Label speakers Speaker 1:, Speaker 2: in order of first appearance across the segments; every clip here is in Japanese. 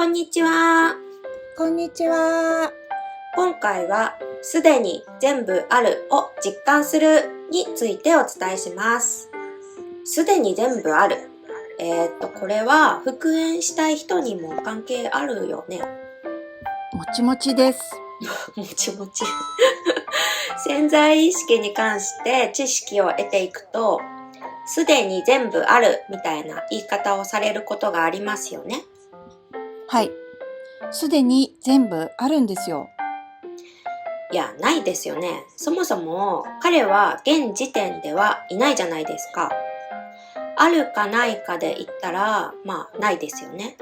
Speaker 1: んにちは。
Speaker 2: こんにちは。
Speaker 1: 今回はすでに全部あるを実感するについてお伝えします。すでに全部ある。これは復縁したい人にも関係あるよね。
Speaker 2: もちもちです。
Speaker 1: もちもち。潜在意識に関して知識を得ていくと、すでに全部あるみたいな言い方をされることがありますよね。
Speaker 2: はい。すでに全部あるんですよ。
Speaker 1: いや、ないですよね。そもそも彼は現時点ではいないじゃないですか。あるかないかで言ったら、ないですよね。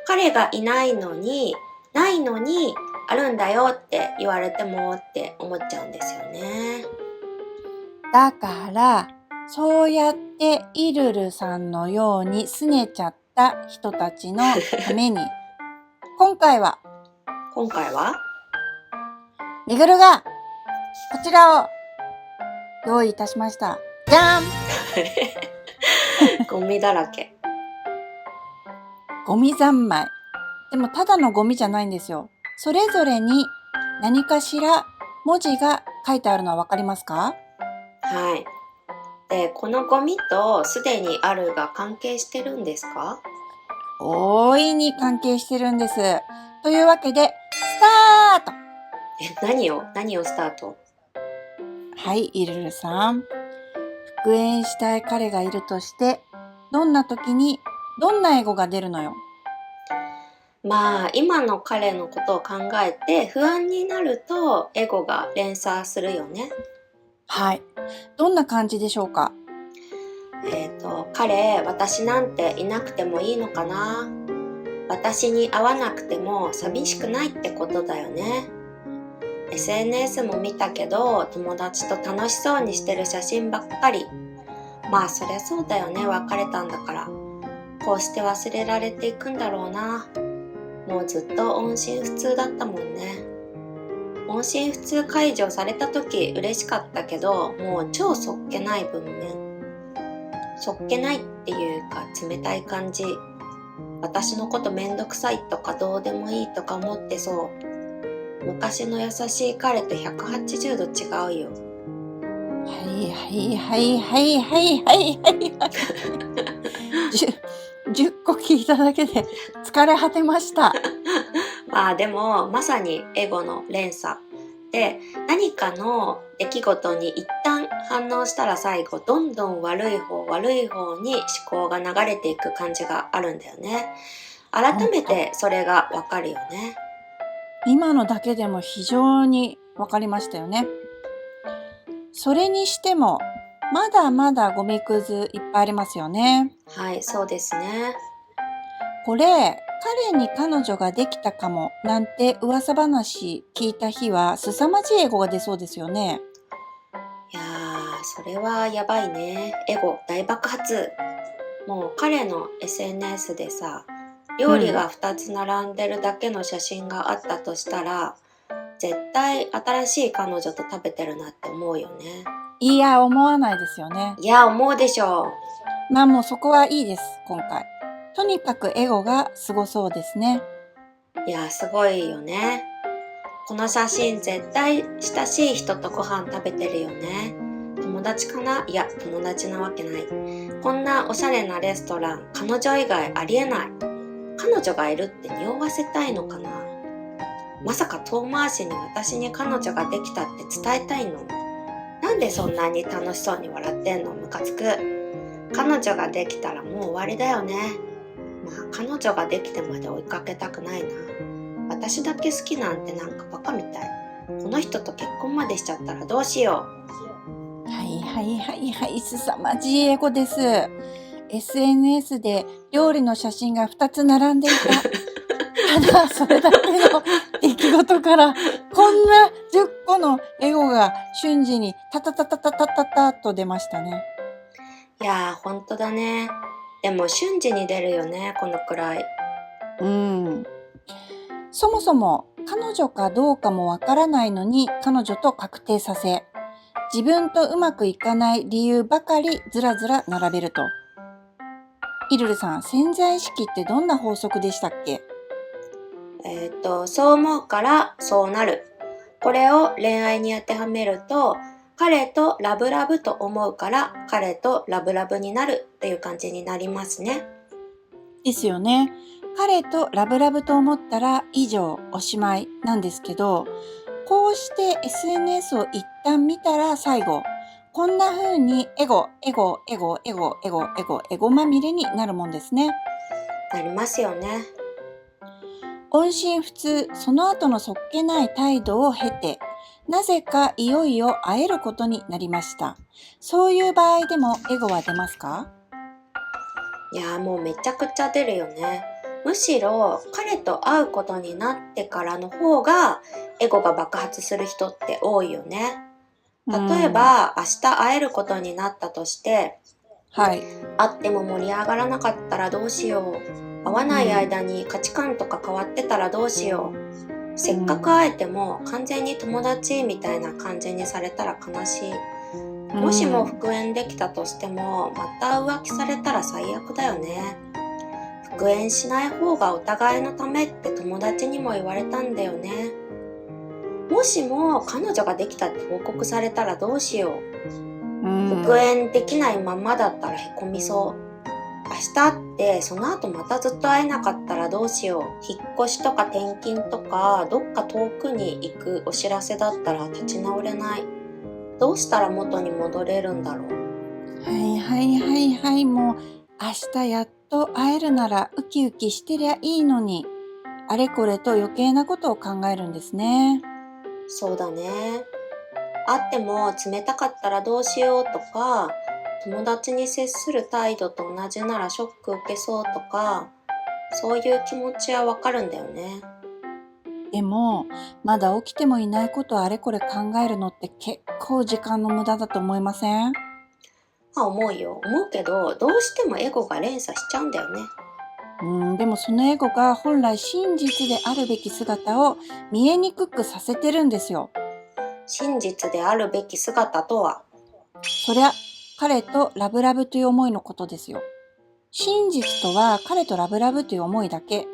Speaker 1: 彼がいないのに、ないのにあるんだよって言われてもって思っちゃうんですよね。
Speaker 2: だから、そうやってイルルさんのように拗ねちゃった人たちのために、今回は、ミグルが、こちらを用意いたしました。じゃん
Speaker 1: ゴミだらけ。
Speaker 2: ゴミ三昧。でもただのゴミじゃないんですよ。それぞれに何かしら文字が書いてあるのはわかりますか？
Speaker 1: はい。で、このゴミとすでにあるが関係してるんですか？
Speaker 2: 大いに関係してるんです。というわけで、スタート！
Speaker 1: 何をスタート？
Speaker 2: はい、イルルさん。復縁したい彼がいるとして、どんな時にどんなエゴが出るのよ。
Speaker 1: 今の彼のことを考えて不安になるとエゴが連鎖するよね。
Speaker 2: はい。どんな感じでしょうか？
Speaker 1: 私なんていなくてもいいのかな。私に会わなくても寂しくないってことだよね。SNS も見たけど友達と楽しそうにしてる写真ばっかり。そりゃそうだよね、別れたんだから。こうして忘れられていくんだろうな。もうずっと音信不通だったもんね。音信不通解除された時嬉しかったけど、もう超そっけない文面。そっけないっていうか冷たい感じ。私のことめんどくさいとかどうでもいいとか思ってそう。昔の優しい彼と180度違うよ。
Speaker 2: はいはいはいはいはいはい10個聞いただけで疲れ果てました。
Speaker 1: でもまさにエゴの連鎖で、何かの出来事に一旦反応したら最後どんどん悪い方に思考が流れていく感じがあるんだよね。改めてそれがわかるよね。
Speaker 2: 今のだけでも非常にわかりましたよね。それにしてもまだまだゴミくずいっぱいありますよね。
Speaker 1: はい、そうですね。
Speaker 2: これ、彼に彼女ができたかもなんて噂話聞いた日は凄まじいエゴが出そうですよね。
Speaker 1: いやそれはやばいね。エゴ大爆発。もう彼の SNS でさ、料理が2つ並んでるだけの写真があったとしたら、絶対新しい彼女と食べてるなって思うよね。
Speaker 2: いや、思わないですよね。
Speaker 1: いや、思うでしょう。
Speaker 2: もうそこはいいです、今回。とにかくエゴがすごそうですね。
Speaker 1: いや、すごいよね。この写真絶対親しい人とご飯食べてるよね。友達かな？いや、友達なわけない。こんなおしゃれなレストラン、彼女以外ありえない。彼女がいるって匂わせたいのかな？まさか遠回しに私に彼女ができたって伝えたいの？なんでそんなに楽しそうに笑ってんの？ムカつく。彼女ができたらもう終わりだよね。彼女ができてまで追いかけたくないな。私だけ好きなんてなんかバカみたい。この人と結婚までしちゃったらどうしよ
Speaker 2: う。はい、凄まじいエゴです。SNS で料理の写真が2つ並んでいた。ただそれだけの出来事からこんな10個のエゴが瞬時にタタタタタタタタと出ましたね。
Speaker 1: いやー、ほんとだね。でも瞬時に出るよね、このくらい。
Speaker 2: そもそも彼女かどうかもわからないのに彼女と確定させ、自分とうまくいかない理由ばかりずらずら並べると。イルルさん、潜在意識ってどんな法則でしたっけ？
Speaker 1: そう思うからそうなる。これを恋愛に当てはめると、彼とラブラブと思うから彼とラブラブになるっていう感じになりますね。
Speaker 2: ですよね。彼とラブラブと思ったら以上おしまいなんですけど、こうして SNS を一旦見たら最後、こんな風にエゴまみれになるもんですね。
Speaker 1: なりますよね。
Speaker 2: 音信不通、その後のそっけない態度を経て、なぜかいよいよ会えることになりました。そういう場合でもエゴは出ますか？
Speaker 1: いやーもうめちゃくちゃ出るよね。むしろ彼と会うことになってからの方がエゴが爆発する人って多いよね。例えば明日会えることになったとして、
Speaker 2: はい。
Speaker 1: 会っても盛り上がらなかったらどうしよう。会わない間に価値観とか変わってたらどうしよう。せっかく会えても完全に友達みたいな感じにされたら悲しい。もしも復縁できたとしても、また浮気されたら最悪だよね。復縁しない方がお互いのためって友達にも言われたんだよね。もしも彼女ができたって報告されたらどうしよう。復縁できないままだったらへこみそう。明日会ってその後またずっと会えなかったらどうしよう。引っ越しとか転勤とかどっか遠くに行くお知らせだったら立ち直れない。どうしたら元に戻れるんだろう。
Speaker 2: もう明日やっと会えるならウキウキしてりゃいいのに、あれこれと余計なことを考えるんですね。
Speaker 1: そうだね。会っても冷たかったらどうしようとか、友達に接する態度と同じならショック受けそうとか、そういう気持ちはわかるんだよね。
Speaker 2: でも、まだ起きてもいないことをあれこれ考えるのって結構時間の無駄だと思いません？
Speaker 1: 思うけど、どうしてもエゴが連鎖しちゃうんだよね。
Speaker 2: でもそのエゴが本来真実であるべき姿を見えにくくさせてるんですよ。
Speaker 1: 真実であるべき姿とは、
Speaker 2: そりゃ、彼とラブラブという思いのことですよ。真実とは彼とラブラブという思いだけ。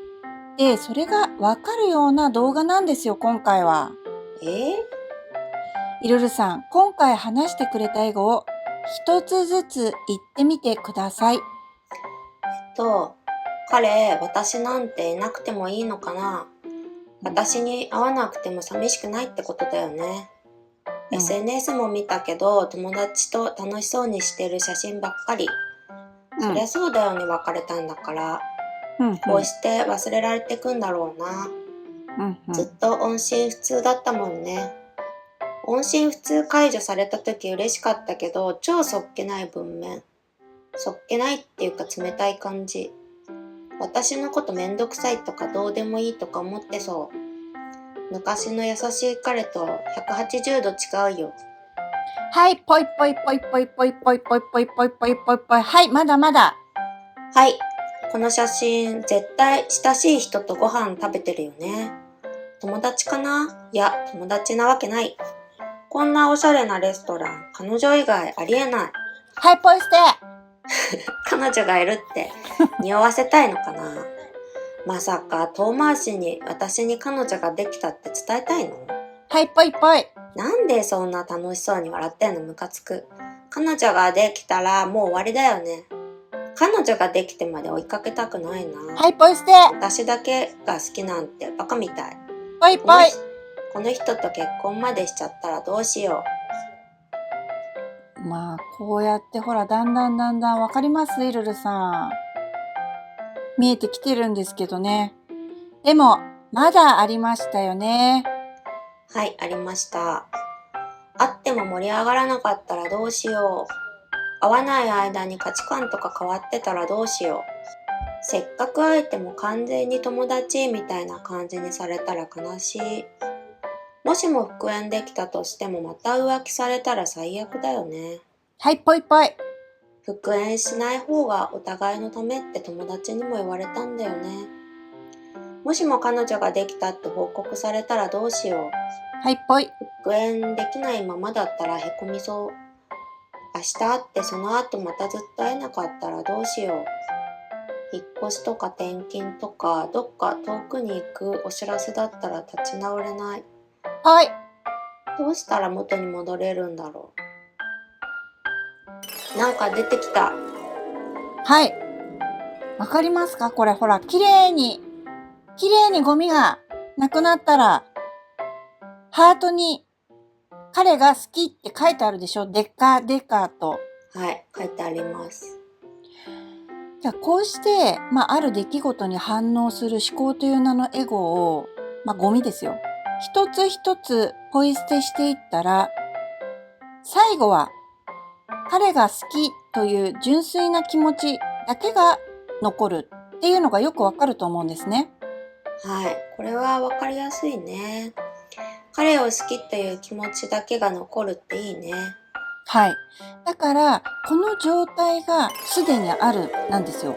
Speaker 2: で、それがわかるような動画なんですよ、今回は。いるるさん、今回話してくれたエゴを一つずつ言ってみてください。
Speaker 1: 彼、私なんていなくてもいいのかな？私に会わなくても寂しくないってことだよね。SNS も見たけど、友達と楽しそうにしてる写真ばっかり。そりゃそうだよね、別れたんだから。こうして忘れられてくんだろうな。ずっと音信不通だったもんね。音信不通解除された時嬉しかったけど、超そっけない文面。そっけないっていうか冷たい感じ。私のことめんどくさいとかどうでもいいとか思ってそう。昔の優しい彼と180度違うよ。
Speaker 2: はい、ぽいぽいぽいぽいぽいぽいぽいぽいぽいぽいぽいぽい。はい、まだまだ。
Speaker 1: はい。この写真、絶対親しい人とご飯食べてるよね。友達かな？いや、友達なわけない。こんなおしゃれなレストラン、彼女以外ありえない。
Speaker 2: はい、ポイ捨て。
Speaker 1: 彼女がいるって匂わせたいのかな？まさか遠回しに私に彼女ができたって伝えたいの？
Speaker 2: はい、ぽいぽい。
Speaker 1: なんでそんな楽しそうに笑ってんの？ムカつく。彼女ができたらもう終わりだよね。彼女ができてまで追いかけたくないな。
Speaker 2: はい、ポイ捨て。
Speaker 1: 私だけが好きなんてバカみたい。
Speaker 2: ぽいぽい。
Speaker 1: この人と結婚までしちゃったらどうしよ
Speaker 2: う。まあ、こうやってほら、だんだんわかりますイルルさん。見えてきてるんですけどね。でも、まだありましたよね。
Speaker 1: はい、ありました。会っても盛り上がらなかったらどうしよう。会わない間に価値観とか変わってたらどうしよう。せっかく会えても完全に友達みたいな感じにされたら悲しい。もしも復縁できたとしてもまた浮気されたら最悪だよね。
Speaker 2: はい、ぽいぽい。
Speaker 1: 復縁しない方がお互いのためって友達にも言われたんだよね。もしも彼女ができたって報告されたらどうしよう。
Speaker 2: はい、ぽい。
Speaker 1: 復縁できないままだったらへこみそう。明日会ってその後またずっと会えなかったらどうしよ引っ越しとか転勤とか、どっか遠くに行くお知らせだったら立ち直れない。
Speaker 2: はい。
Speaker 1: どうしたら元に戻れるんだろう。なんか出てきた。
Speaker 2: はい。わかりますか？これほら、綺麗にゴミがなくなったら、ハートに彼が好きって書いてあるでしょ？デカデカと。
Speaker 1: はい、書いてあります。
Speaker 2: じゃあこうして、ある出来事に反応する思考という名のエゴを、ゴミですよ。一つ一つポイ捨てしていったら、最後は彼が好きという純粋な気持ちだけが残るっていうのがよくわかると思うんですね。
Speaker 1: はい、これはわかりやすいね。彼を好きっていう気持ちだけが残るっていいね。
Speaker 2: はい。だから、この状態がすでにあるなんですよ。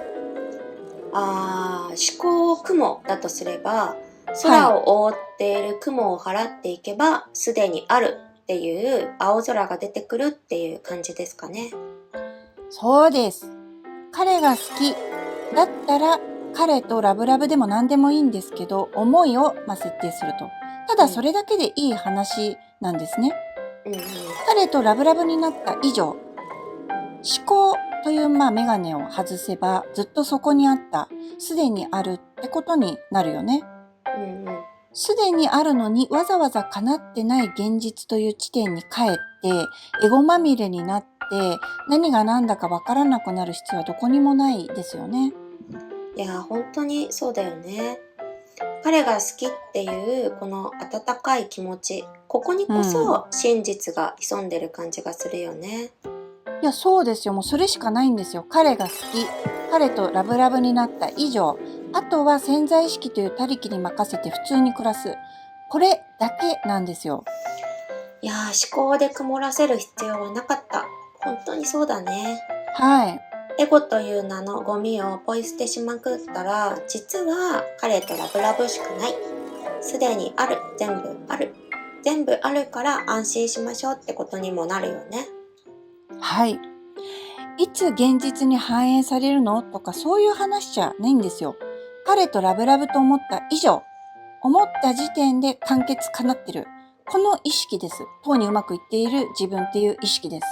Speaker 1: 思考を雲だとすれば、
Speaker 2: は
Speaker 1: 空を覆っている雲を払っていけば、すでにあるっていう青空が出てくるっていう感じですかね。
Speaker 2: そうです。彼が好きだったら、彼とラブラブでも何でもいいんですけど、思いを設定すると。ただそれだけでいい話なんですね。
Speaker 1: うんうん。
Speaker 2: 彼とラブラブになった以上、思考というメガネを外せばずっとそこにあった、すでにあるってことになるよね。
Speaker 1: うんうん。
Speaker 2: すでにあるのにわざわざ叶ってない現実という地点に帰って、エゴまみれになって、何が何だかわからなくなる必要はどこにもないですよね。
Speaker 1: いや、本当にそうだよね。彼が好きっていうこの温かい気持ち、ここにこそ真実が潜んでる感じがするよね。
Speaker 2: いや、そうですよ。もうそれしかないんですよ。彼が好き。彼とラブラブになった以上。あとは潜在意識という他力に任せて普通に暮らす。これだけなんですよ。
Speaker 1: いやー、思考で曇らせる必要はなかった。本当にそうだね。
Speaker 2: はい。
Speaker 1: エゴという名のゴミをポイ捨てしまくったら、実は彼とラブラブしかない。すでにある。全部ある。全部あるから安心しましょうってことにもなるよね。
Speaker 2: はい。いつ現実に反映されるのとかそういう話じゃないんですよ。彼とラブラブと思った以上、思った時点で完結叶ってる。この意識です。当にうまくいっている自分っていう意識です。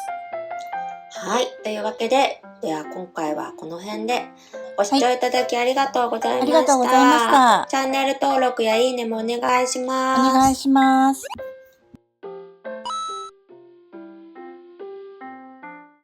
Speaker 1: はい。というわけで、では今回はこの辺でご視聴いただきありがとうございました。
Speaker 2: ありがとうございました。
Speaker 1: チャンネル登録やいいねもお願いします。
Speaker 2: お願いします。